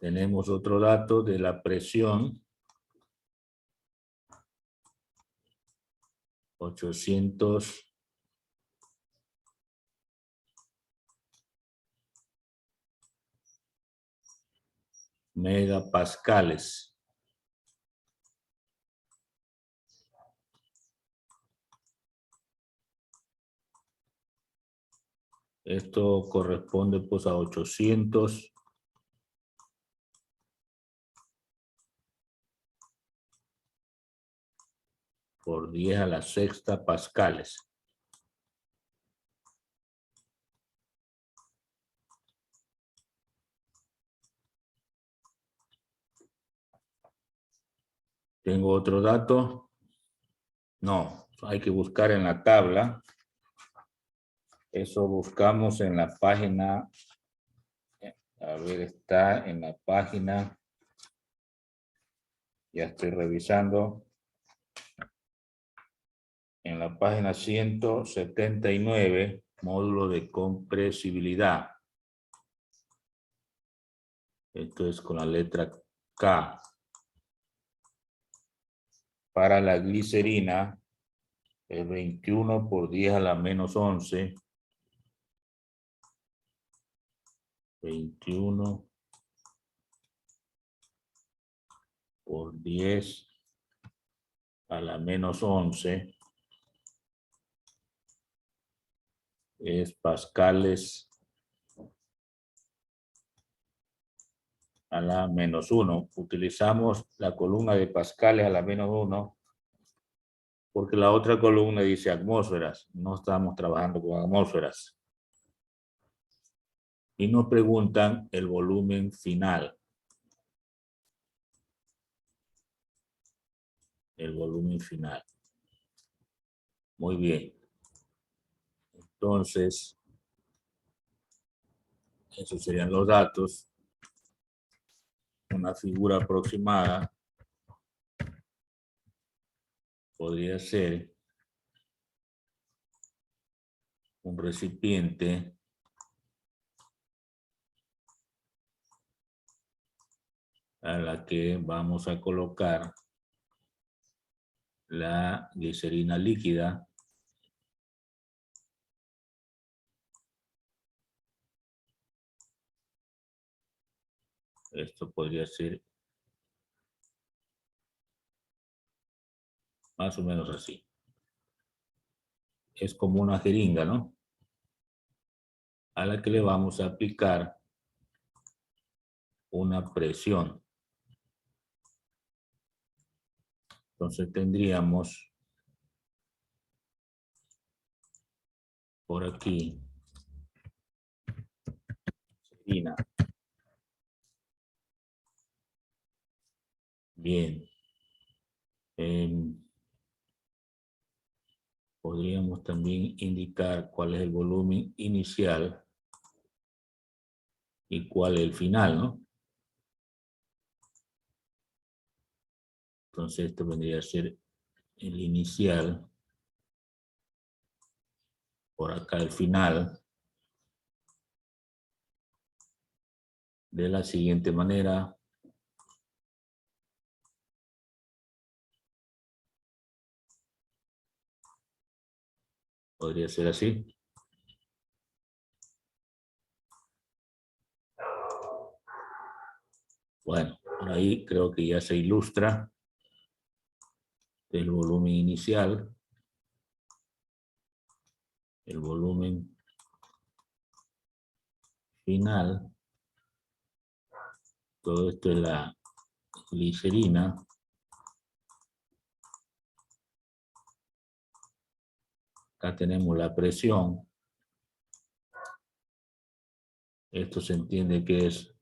tenemos otro dato de la presión. 800 megapascales. Esto corresponde pues a 800 por 10 a la sexta pascales. ¿Tengo otro dato? No, hay que buscar en la tabla. Eso buscamos en la página. A ver, está en la página. Ya estoy revisando. En la página 179, módulo de compresibilidad. Esto es con la letra K. Para la glicerina, es 21 por 10 a la menos 11. 21 por 10 a la menos 11 es pascales a la menos 1. Utilizamos la columna de pascales a la menos 1 porque la otra columna dice atmósferas. No estamos trabajando con atmósferas. Y nos preguntan el volumen final. El volumen final. Muy bien. Entonces, esos serían los datos. Una figura aproximada podría ser un recipiente a la que vamos a colocar la glicerina líquida. Esto podría ser más o menos así. Es como una jeringa, ¿no? A la que le vamos a aplicar una presión. Entonces tendríamos por aquí glicerina. Bien. Podríamos también indicar cuál es el volumen inicial y cuál es el final, ¿no? Entonces esto vendría a ser el inicial. Por acá el final. De la siguiente manera. Podría ser así. Bueno, por ahí creo que ya se ilustra el volumen inicial, el volumen final. Todo esto es la glicerina. Acá tenemos la presión. Esto se entiende que es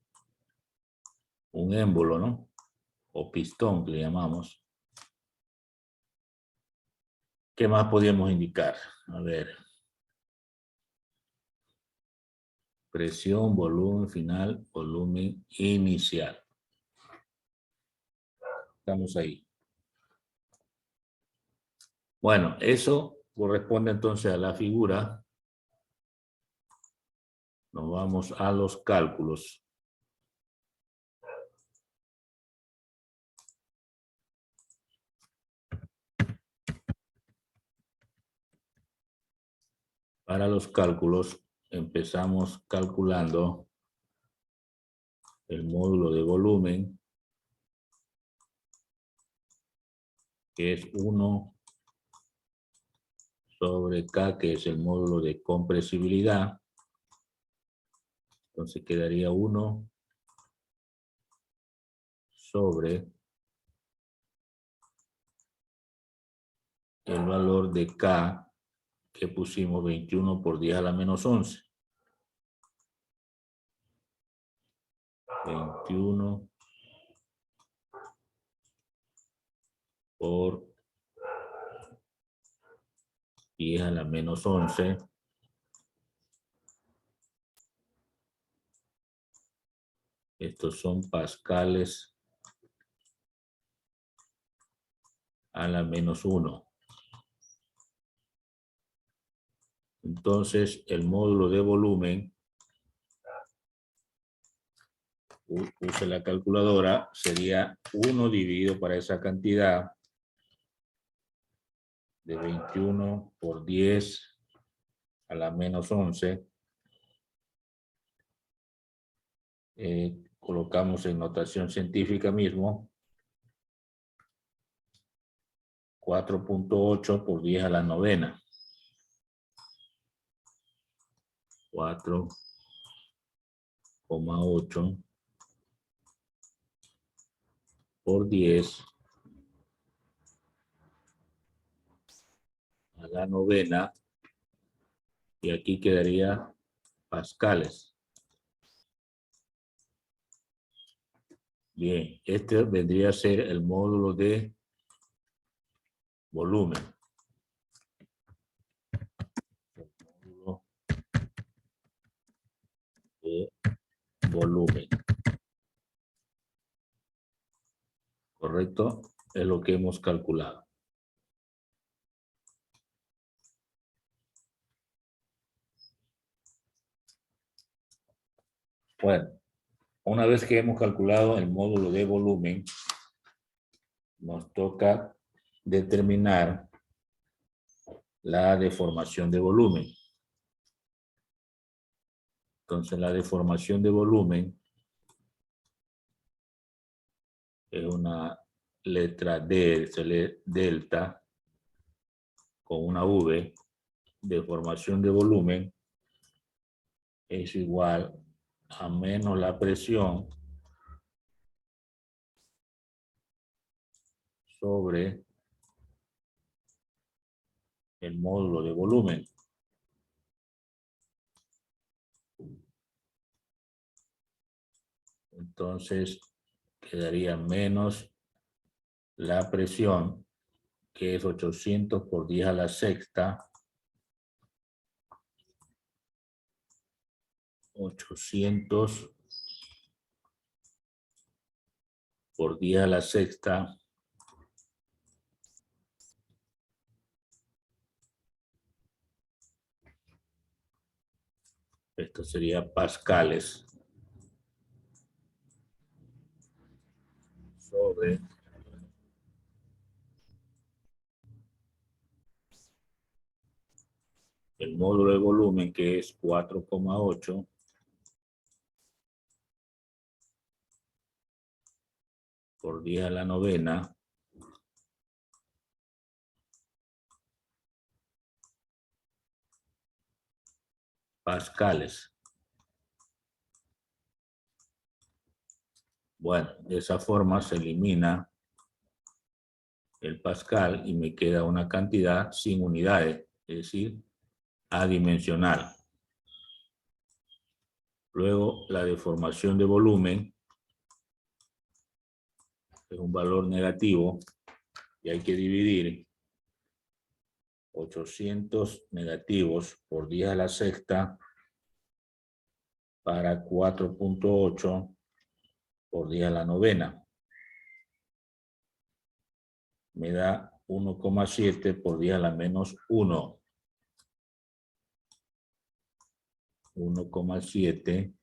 un émbolo, ¿no? O pistón que le llamamos. ¿Qué más podríamos indicar? A ver. Presión, volumen final, volumen inicial. Estamos ahí. Bueno, eso corresponde entonces a la figura. Nos vamos a los cálculos. Para los cálculos, empezamos calculando el módulo de volumen, que es 1 sobre K, que es el módulo de compresibilidad. Entonces quedaría 1 sobre el valor de K, que pusimos 21 por 10 a la menos 11. 21 por 10 a la menos 11. Estos son pascales a la menos 1. Entonces, el módulo de volumen, use la calculadora, sería 1 dividido para esa cantidad de 21 por 10 a la menos 11. Colocamos en notación científica mismo 4.8 por 10 a la novena. 4,8 por 10 a la novena, y aquí quedaría pascales. Bien, este vendría a ser el módulo de volumen. El módulo de volumen. ¿Correcto? Es lo que hemos calculado. Bueno, una vez que hemos calculado el módulo de volumen, nos toca determinar la deformación de volumen. Entonces, la deformación de volumen es una letra D, delta, con una V. Deformación de volumen es igual a menos la presión sobre el módulo de volumen. Entonces quedaría menos la presión, que es 800 por 10 a la sexta. 800 por 10 a la sexta. Esto sería pascales sobre el módulo de volumen, que es 4,8 por 10 a la novena pascales. Bueno, de esa forma se elimina el pascal y me queda una cantidad sin unidades, es decir, adimensional. Luego, la deformación de volumen es un valor negativo y hay que dividir 800 negativos por 10 a la sexta para 4.8 por 10 a la novena. Me da 1,7 por 10 a la menos 1. 1,7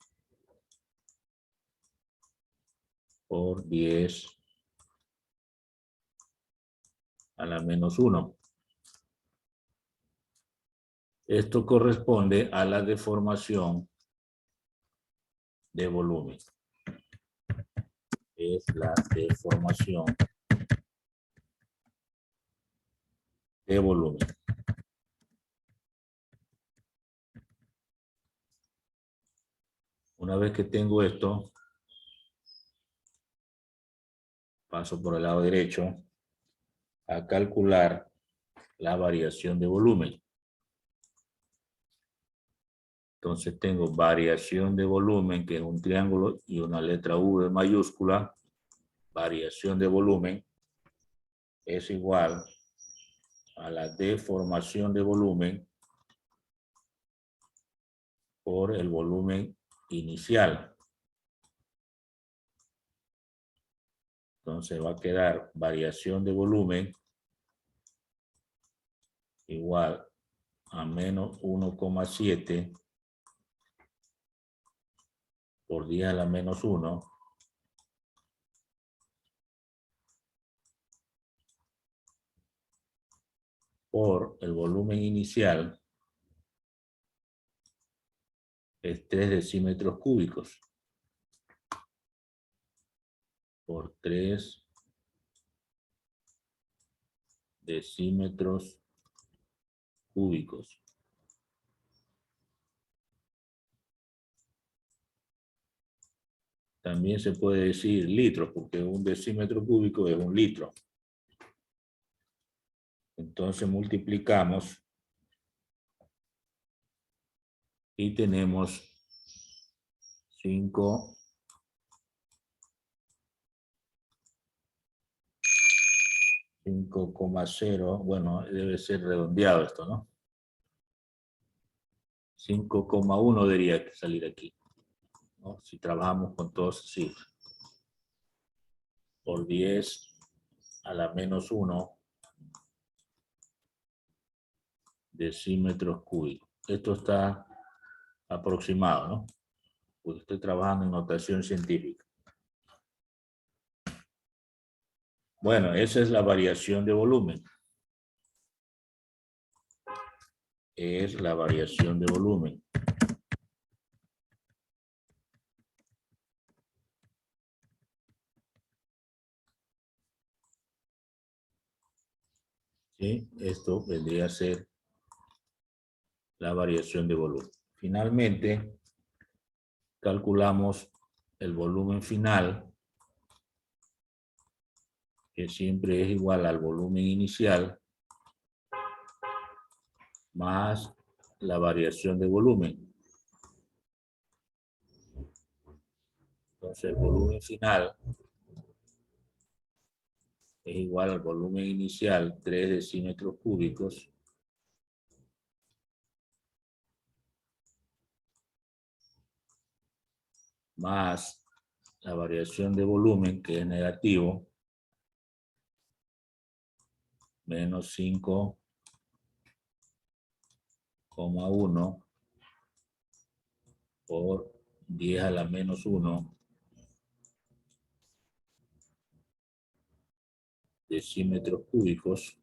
por 10 a la menos 1. Esto corresponde a la deformación de volumen. Es la deformación de volumen. Una vez que tengo esto, paso por el lado derecho a calcular la variación de volumen. Entonces tengo variación de volumen, que es un triángulo y una letra V mayúscula. Variación de volumen es igual a la deformación de volumen por el volumen inicial. Entonces va a quedar variación de volumen igual a menos 1,7 por 10 a la menos 1 por el volumen inicial, es 3 decímetros cúbicos por 3 decímetros cúbicos. También se puede decir litros, porque un decímetro cúbico es un litro. Entonces multiplicamos y tenemos 5,0, bueno, debe ser redondeado esto, ¿no? 5,1 debería salir aquí, ¿no? Si trabajamos con todas cifras. Por 10 a la menos 1 decímetros cúbicos. Esto está aproximado, ¿no? Porque estoy trabajando en notación científica. Bueno, esa es la variación de volumen. Es la variación de volumen. ¿Sí? Esto vendría a ser la variación de volumen. Finalmente, calculamos el volumen final, que siempre es igual al volumen inicial, más la variación de volumen. Entonces, el volumen final es igual al volumen inicial, 3 decímetros cúbicos, más la variación de volumen, que es negativo, menos 5,1 por 10 a la menos 1 decímetros cúbicos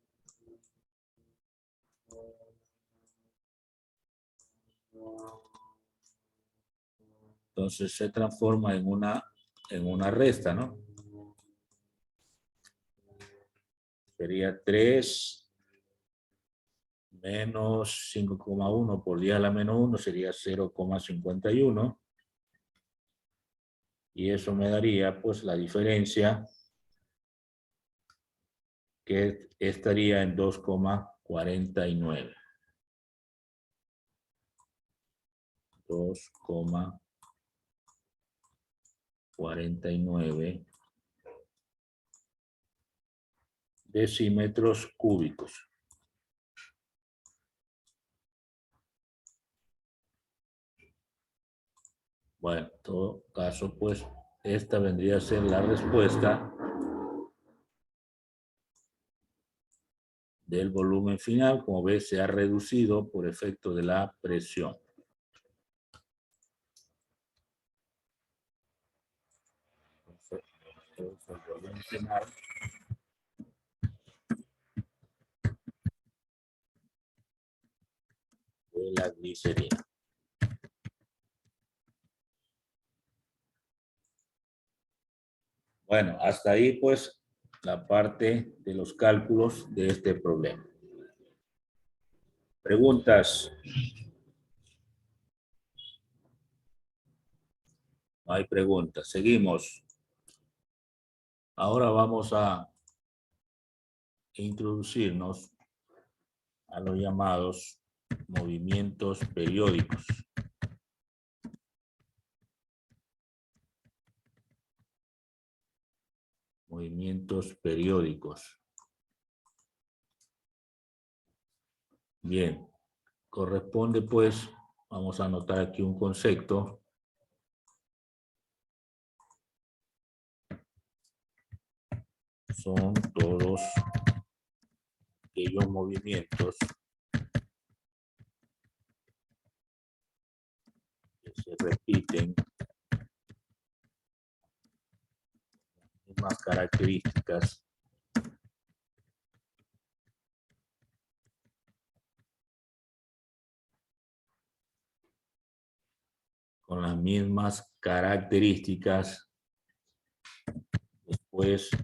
entonces se transforma en una resta, ¿no? Sería 3 menos 5,1 por 10 a la menos 1 sería 0,51 y eso me daría pues la diferencia que estaría en 2,49. 2,49 decímetros cúbicos. Bueno, en todo caso, pues, esta vendría a ser la respuesta del volumen final. Como ves, se ha reducido por efecto de la presión. Entonces, el volumen final glicerina. Bueno, hasta ahí pues la parte de los cálculos de este problema. ¿Preguntas? No hay preguntas. Seguimos. Ahora vamos a introducirnos a los llamados movimientos periódicos. Movimientos periódicos. Bien, corresponde pues, vamos a anotar aquí un concepto. Son todos aquellos movimientos que se repiten, mismas características, con las mismas características después de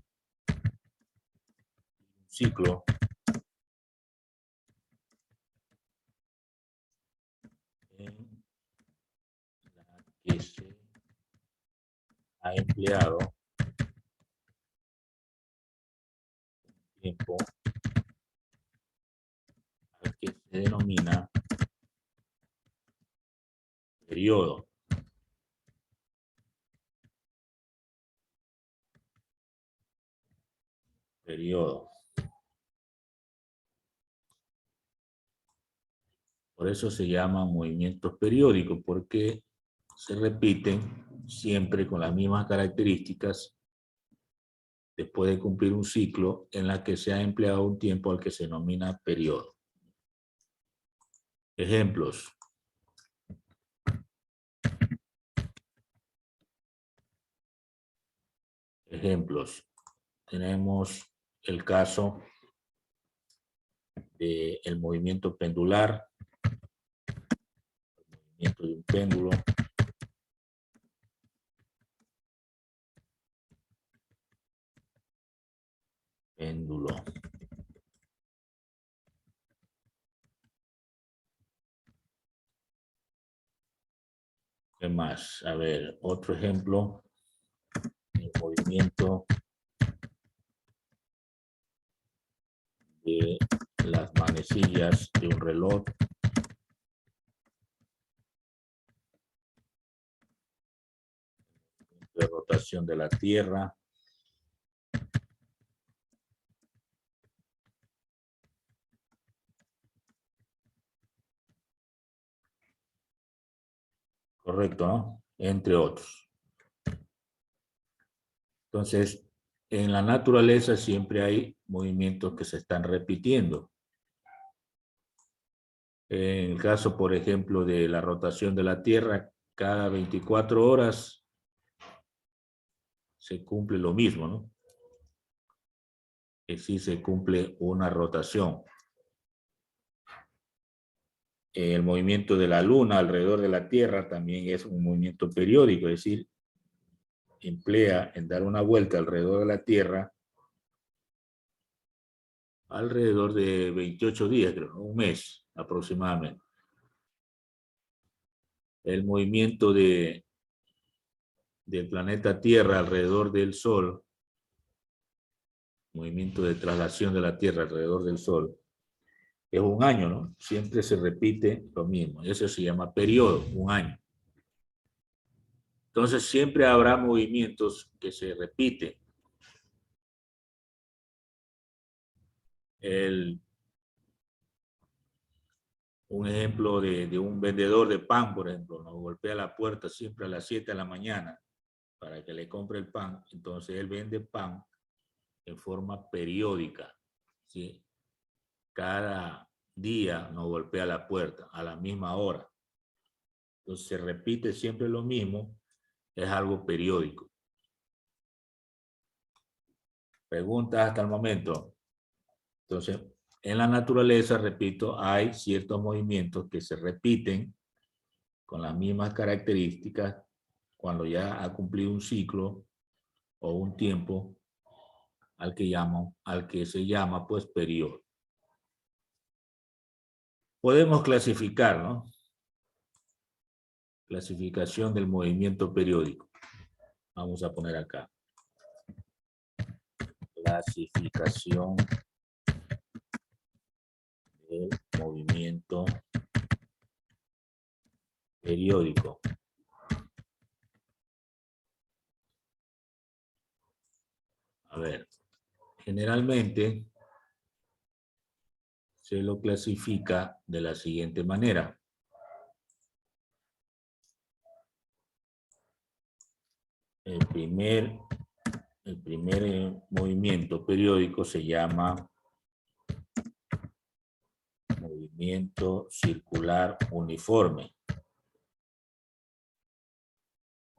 un ciclo en la que se ha empleado tiempo al que se denomina periodo. Periodo. Por eso se llaman movimientos periódicos, porque se repiten siempre con las mismas características después de cumplir un ciclo en la que se ha empleado un tiempo al que se denomina periodo. Ejemplos. Ejemplos. Tenemos el caso del movimiento pendular, el movimiento de un péndulo, péndulo. ¿Qué más? A ver, otro ejemplo, el movimiento de las manecillas de un reloj, de rotación de la Tierra, correcto, ¿no? Entre otros. Entonces, en la naturaleza siempre hay movimientos que se están repitiendo. En el caso, por ejemplo, de la rotación de la Tierra, cada 24 horas se cumple lo mismo, ¿no? Que sí se cumple una rotación. El movimiento de la Luna alrededor de la Tierra también es un movimiento periódico, es decir, emplea en dar una vuelta alrededor de la Tierra alrededor de 28 días, creo, ¿no? Un mes aproximadamente. El movimiento del planeta Tierra alrededor del Sol, movimiento de traslación de la Tierra alrededor del Sol, es un año, ¿no? Siempre se repite lo mismo. Eso se llama periodo, un año. Entonces siempre habrá movimientos que se repiten. Un ejemplo de un vendedor de pan, por ejemplo, nos golpea la puerta siempre a las 7 de la mañana para que le compre el pan. Entonces él vende pan en forma periódica, ¿sí? Cada día nos golpea la puerta a la misma hora. Entonces se repite siempre lo mismo, es algo periódico. ¿Preguntas hasta el momento? Entonces, En la naturaleza, repito, hay ciertos movimientos que se repiten con las mismas características cuando ya ha cumplido un ciclo o un tiempo al que se llama pues periodo. Podemos clasificar, ¿no? Clasificación del movimiento periódico. Vamos a poner acá. Clasificación del movimiento periódico. A ver, generalmente se lo clasifica de la siguiente manera. El primer movimiento periódico se llama movimiento circular uniforme.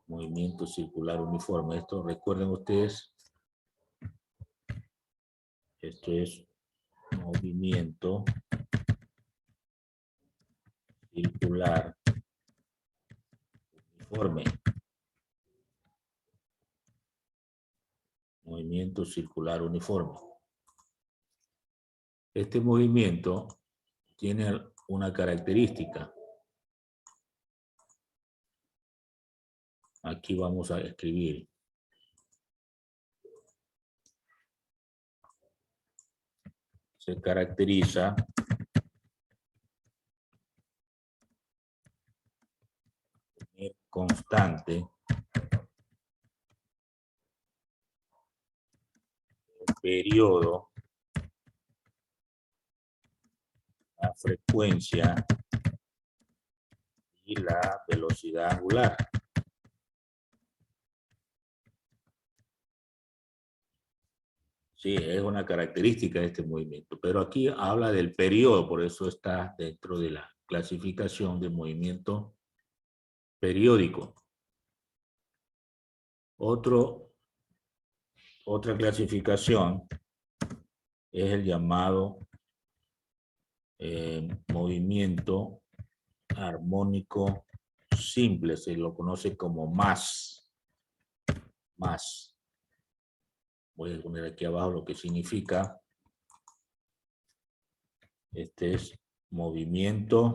Movimiento circular uniforme. Esto, recuerden ustedes, esto es movimiento circular uniforme. Movimiento circular uniforme. Este movimiento tiene una característica. Aquí vamos a escribir. Se caracteriza constante el periodo, la frecuencia y la velocidad angular. Sí, es una característica de este movimiento, pero aquí habla del periodo, por eso está dentro de la clasificación de movimiento periódico. Otra clasificación es el llamado movimiento armónico simple, se lo conoce como más. Voy a poner aquí abajo lo que significa. Este es movimiento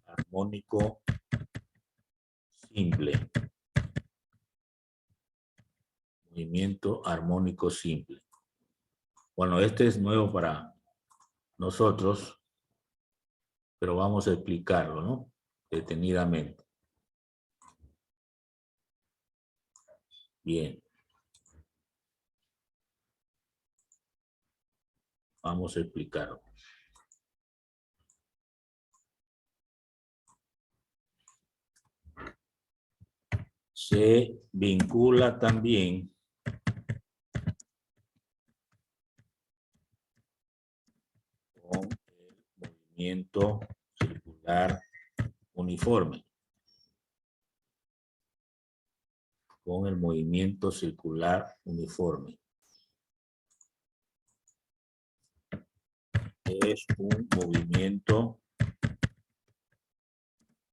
armónico simple. Movimiento armónico simple. Bueno, este es nuevo para nosotros, pero vamos a explicarlo, ¿no? Detenidamente. Bien. Vamos a explicarlo. Se vincula también con el movimiento circular uniforme. Con el movimiento circular uniforme. Es un movimiento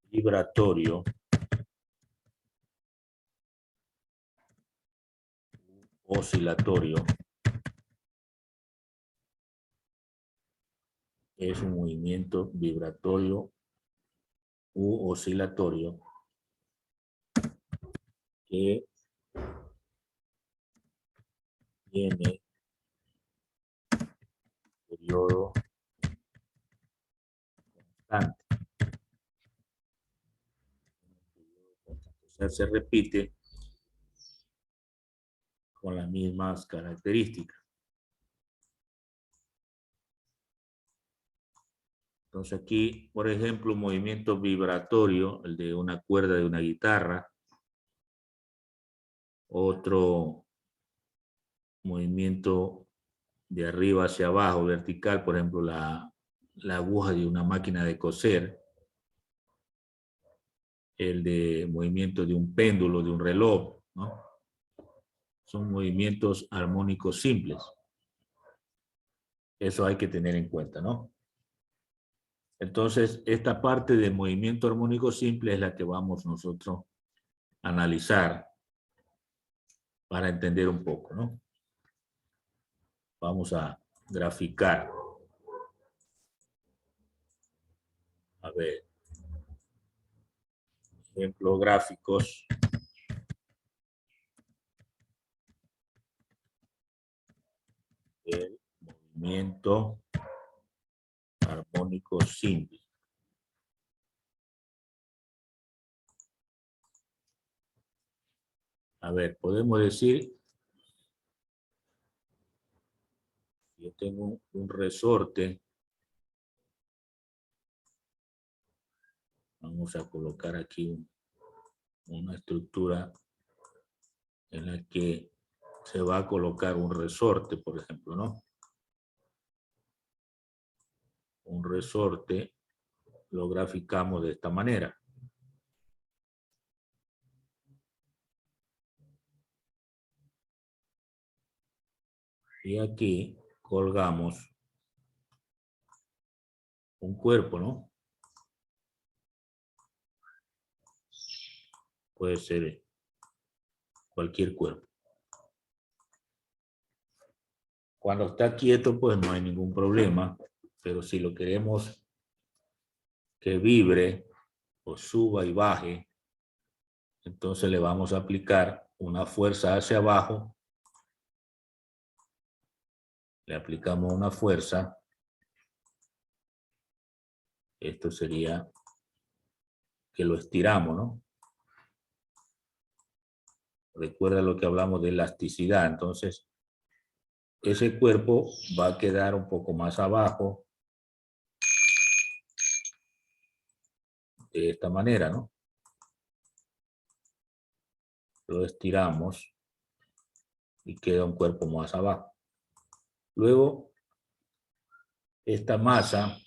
vibratorio oscilatorio. Es un movimiento vibratorio u oscilatorio que tiene periodo constante. O sea, se repite con las mismas características. Entonces aquí, por ejemplo, un movimiento vibratorio, el de una cuerda de una guitarra. Otro movimiento de arriba hacia abajo, vertical, por ejemplo, la aguja de una máquina de coser. El de movimiento de un péndulo, de un reloj, ¿no? son movimientos armónicos simples. Eso hay que tener en cuenta, ¿no? Entonces, esta parte de movimiento armónico simple es la que vamos nosotros a analizar para entender un poco, ¿no? Vamos a graficar. A ver. Ejemplos gráficos. El movimiento armónico simple. A ver, podemos decir, yo tengo un resorte. Vamos a colocar aquí una estructura en la que se va a colocar un resorte, por ejemplo, ¿no? Un resorte lo graficamos de esta manera. Y aquí colgamos un cuerpo, ¿no? Puede ser cualquier cuerpo. Cuando está quieto, pues no hay ningún problema, pero si lo queremos que vibre o suba y baje, entonces le vamos a aplicar una fuerza hacia abajo. Le aplicamos una fuerza. Esto sería que lo estiramos, ¿no? Recuerda lo que hablamos de elasticidad. Entonces, ese cuerpo va a quedar un poco más abajo. De esta manera, ¿no? Lo estiramos y queda un cuerpo más abajo. Luego, esta masa,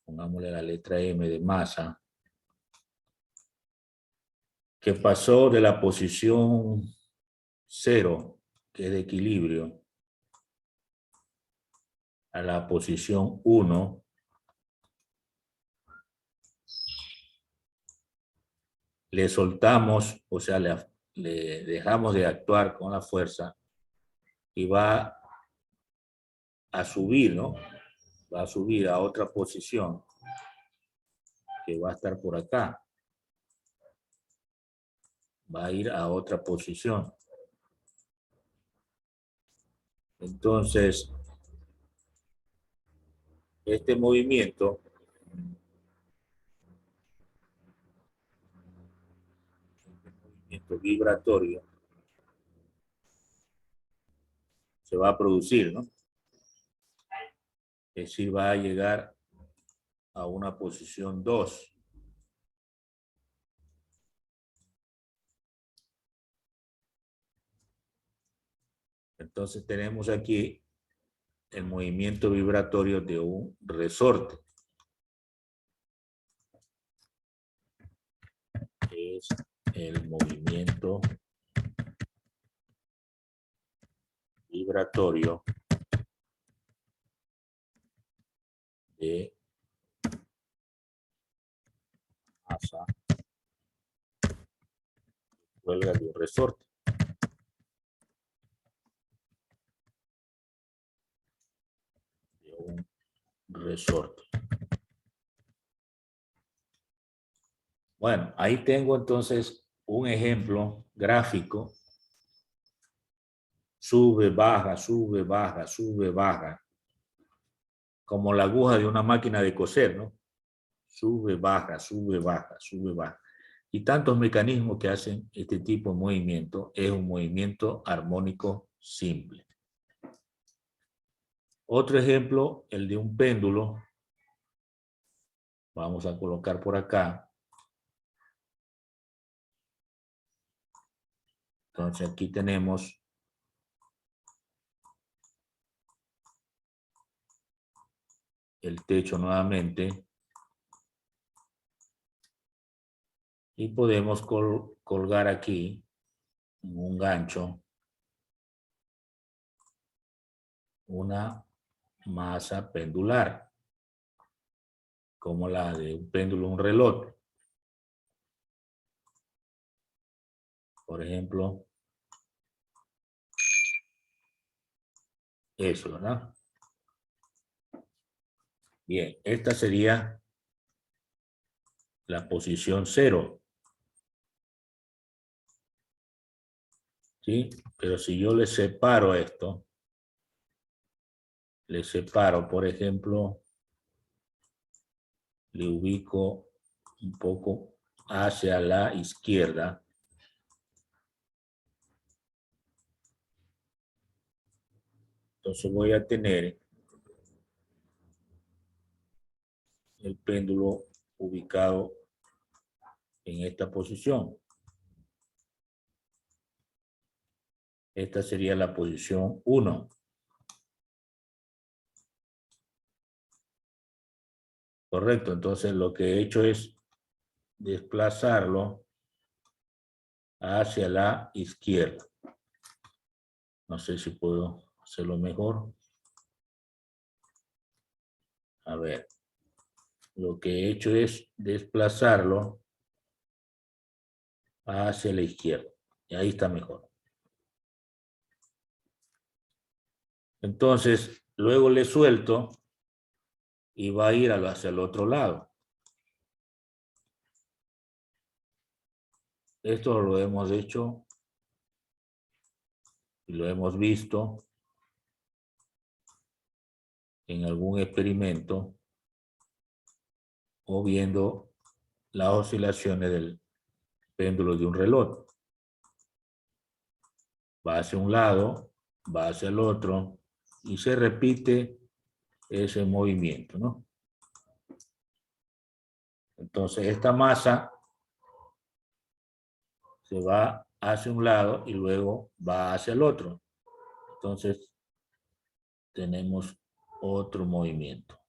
pongámosle la letra M de masa, que pasó de la posición 0, que es de equilibrio, a la posición 1, le soltamos, o sea, le dejamos de actuar con la fuerza y va a subir, ¿no? Va a subir a otra posición que va a estar por acá. Va a ir a otra posición. Entonces, este movimiento vibratorio se va a producir, ¿no? Es decir, va a llegar a una posición 2. Entonces tenemos aquí el movimiento vibratorio de un resorte. Es el movimiento vibratorio de masa cuelga de un resorte. De un resorte. Bueno, ahí tengo entonces un ejemplo gráfico. Sube, baja, sube, baja, sube, baja. Como la aguja de una máquina de coser, ¿no? Sube, baja, sube, baja, sube, baja. Y tantos mecanismos que hacen este tipo de movimiento. Es un movimiento armónico simple. Otro ejemplo, el de un péndulo. Vamos a colocar por acá. Entonces aquí tenemos el techo nuevamente. Y podemos colgar aquí en un gancho una masa pendular, como la de un péndulo, un reloj. Por ejemplo, eso, ¿verdad? Bien, esta sería la posición 0. ¿Sí? Pero si yo le separo esto, le separo, por ejemplo, le ubico un poco hacia la izquierda. Entonces voy a tener el péndulo ubicado en esta posición. Esta sería la posición 1. Correcto, entonces lo que he hecho es desplazarlo hacia la izquierda. No sé si puedo hacerlo mejor. A ver, lo que he hecho es desplazarlo hacia la izquierda. Y ahí está mejor. Entonces, luego le suelto y va a ir hacia el otro lado. Esto lo hemos hecho y lo hemos visto en algún experimento o viendo las oscilaciones del péndulo de un reloj. Va hacia un lado, va hacia el otro y se repite ese movimiento, ¿no? Entonces esta masa se va hacia un lado y luego va hacia el otro. Entonces tenemos otro movimiento.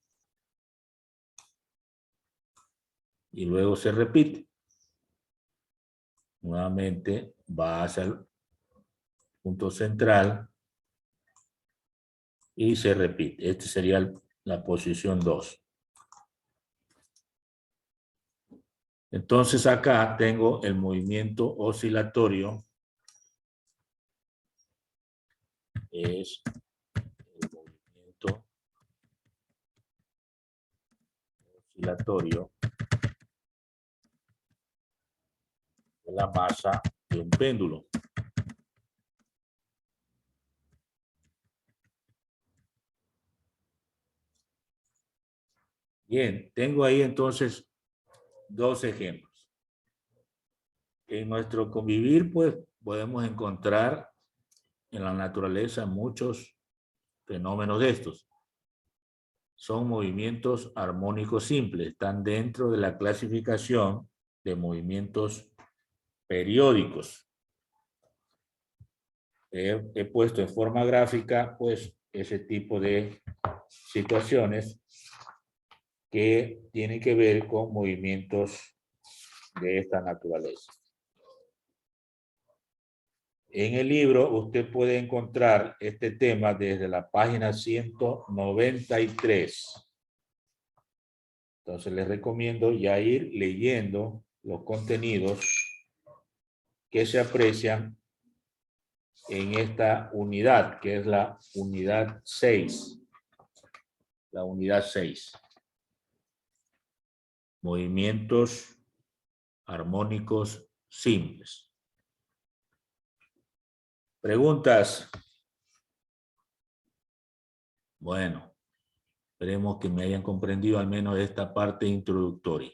Y luego se repite. Nuevamente va hacia el punto central y se repite. Esta sería la posición 2. Entonces acá tengo el movimiento oscilatorio. Es el movimiento oscilatorio de la masa de un péndulo. Bien, tengo ahí entonces dos ejemplos. En nuestro convivir, pues, podemos encontrar en la naturaleza muchos fenómenos de estos. Son movimientos armónicos simples, están dentro de la clasificación de movimientos periódicos. He puesto en forma gráfica, pues, ese tipo de situaciones que tienen que ver con movimientos de esta naturaleza. En el libro usted puede encontrar este tema desde la página 193. Entonces les recomiendo ya ir leyendo los contenidos que se aprecian en esta unidad, que es la unidad 6. La unidad 6. Movimientos armónicos simples. ¿Preguntas? Bueno, esperemos que me hayan comprendido al menos esta parte introductoria.